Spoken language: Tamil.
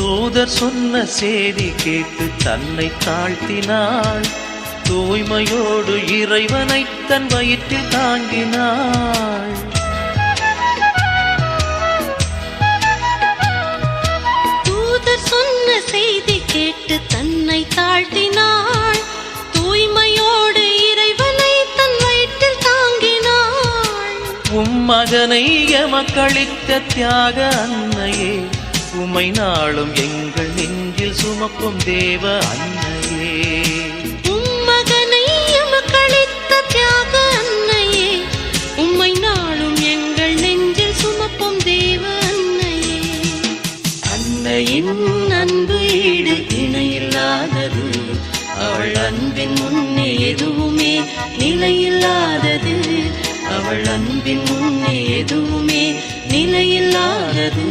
தூதர் சொன்ன செய்தி கேட்டு தன்னை தாழ்த்தினாள். தூய்மையோடு இறைவனை தன் வயிற்றில் தாங்கினாள். தூதர் சொன்ன செய்தி கேட்டு தன்னை தாழ்த்தினாள். தூய்மையோடு இறைவனை தன் வயிற்றில் தாங்கினாள். மகனை எமக்களித்த தியாக அன்னையே, உமை நாளும் எங்கள் நெஞ்சில் சுமக்கும் தேவ அன்னையே. மகனை எமக்களித்த தியாக அன்னையே, உம்மை நாளும் எங்கள் நெஞ்சில் சுமக்கும் தேவ அன்னையே. அன்னையின் அன்பு ஈடு இணையில்லாதது, அவள் அன்பின் முன்னே எதுவுமே நிலையில்லாதது. அவள் அன்பின் முன்னே எதுவுமே நிலையில்லாதது.